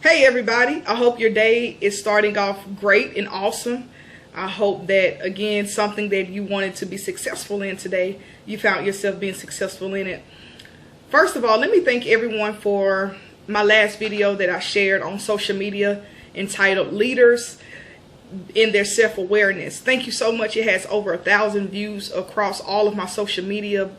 Hey everybody, I hope your day is starting off great and awesome. I hope that, again, something that you wanted to be successful in today, you found yourself being successful in it. First of all, let me thank everyone for my last video that I shared on social media entitled Leaders in Their Self-Awareness. Thank you so much. It has over 1,000 views across all of my social media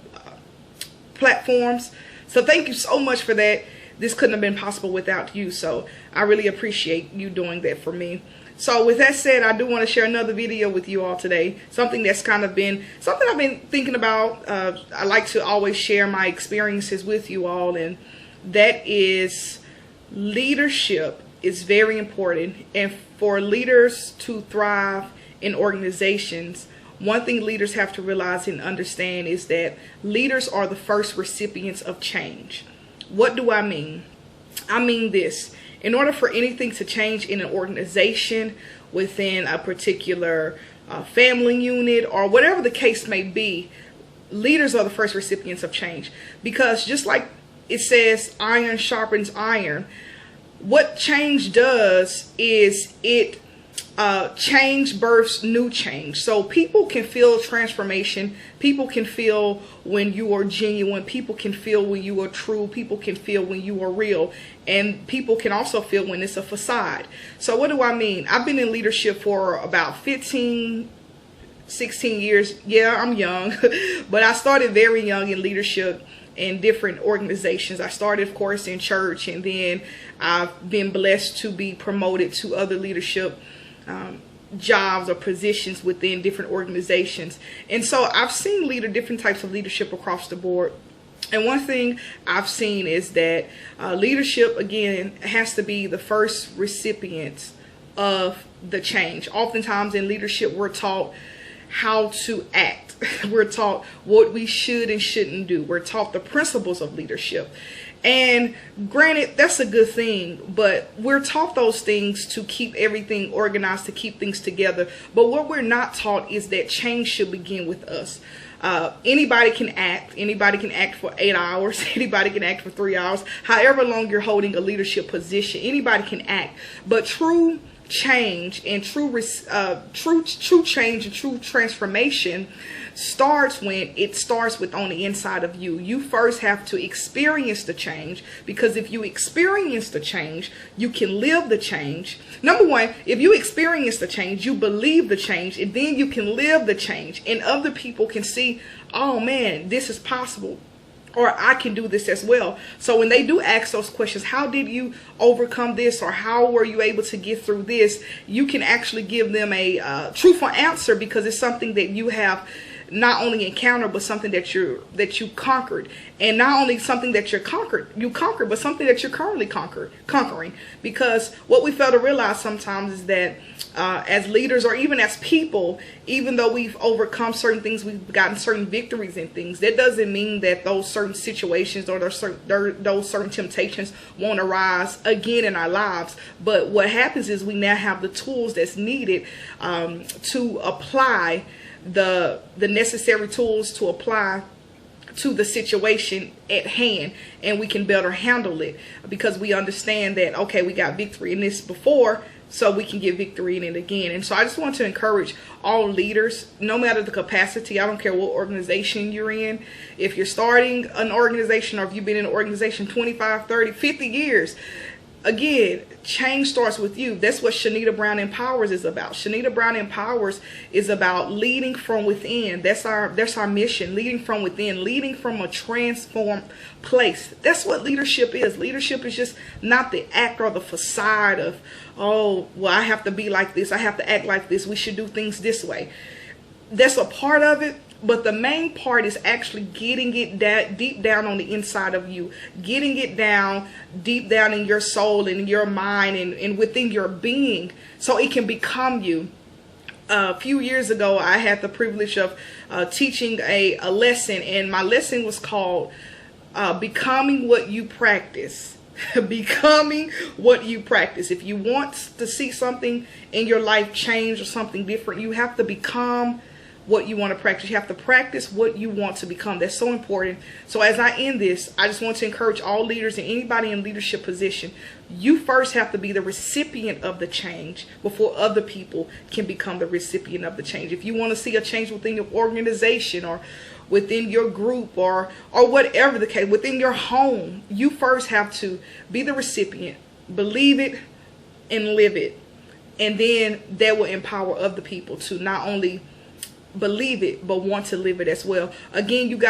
platforms. So thank you so much for that. This couldn't have been possible without you, so I really appreciate you doing that for me. So with that said, I do want to share another video with you all today. Something that's kind of been something I've been thinking about. I like to always share my experiences with you all, and that is leadership is very important. And for leaders to thrive in organizations, one thing leaders have to realize and understand is that leaders are the first recipients of change. What do I mean? I mean this. In order for anything to change in an organization, within a particular family unit, or whatever the case may be, leaders are the first recipients of change. Because just like it says, iron sharpens iron, what change does is it change births new change. So people can feel transformation. People can feel when you are genuine. People can feel when you are true. People can feel when you are real. And people can also feel when it's a facade. So what do I mean? I've been in leadership for about 15, 16 years. Yeah, I'm young, but I started very young in leadership in different organizations. I started, of course, in church, and then I've been blessed to be promoted to other leadership jobs or positions within different organizations. And so I've seen different types of leadership across the board. And one thing I've seen is that leadership, again, has to be the first recipient of the change. Oftentimes in leadership, we're taught how to act. We're taught what we should and shouldn't do. We're taught the principles of leadership. And granted, that's a good thing, but we're taught those things to keep everything organized, to keep things together. But what we're not taught is that change should begin with us. Anybody can act. Anybody can act for 8 hours. Anybody can act for 3 hours. However long you're holding a leadership position, anybody can act. But true change and true change and true transformation starts when it starts with on the inside of you. You first have to experience the change, because if you experience the change, you can live the change. Number one, if you experience the change, you believe the change, and then you can live the change, and other people can see, oh man, this is possible, or I can do this as well. So when they do ask those questions, how did you overcome this, or how were you able to get through this, you can actually give them a truthful answer, because it's something that you have not only encountered, but something that you conquered. And not only something that you conquered, but something that you're currently conquering. Because what we fail to realize sometimes is that as leaders, or even as people, even though we've overcome certain things, we've gotten certain victories in things, that doesn't mean that those certain situations or those certain temptations won't arise again in our lives. But what happens is we now have the tools that's needed to apply the necessary tools to apply to the situation at hand, and we can better handle it, because we understand that, okay, we got victory in this before, so we can get victory in it again. And so I just want to encourage all leaders, no matter the capacity. I don't care what organization you're in. If you're starting an organization, or if you've been in an organization 25, 30, 50 years, again, change starts with you. That's what Shanita Brown Empowers is about. Shanita Brown Empowers is about leading from within. That's our mission, leading from within, leading from a transformed place. That's what leadership is. Leadership is just not the act or the facade of, oh, well, I have to be like this, I have to act like this, we should do things this way. That's a part of it. But the main part is actually getting it deep down on the inside of you, getting it down deep down in your soul and in your mind and within your being, so it can become you. A few years ago, I had the privilege of teaching a lesson, and my lesson was called Becoming What You Practice. Becoming what you practice. If you want to see something in your life change or something different, you have to become what you want to practice. You have to practice what you want to become. That's so important. So as I end this, I just want to encourage all leaders and anybody in leadership position. You first have to be the recipient of the change before other people can become the recipient of the change. If you want to see a change within your organization or within your group or whatever the case, within your home, you first have to be the recipient, believe it, and live it. And then that will empower other people to not only believe it, but want to live it as well. Again, you guys.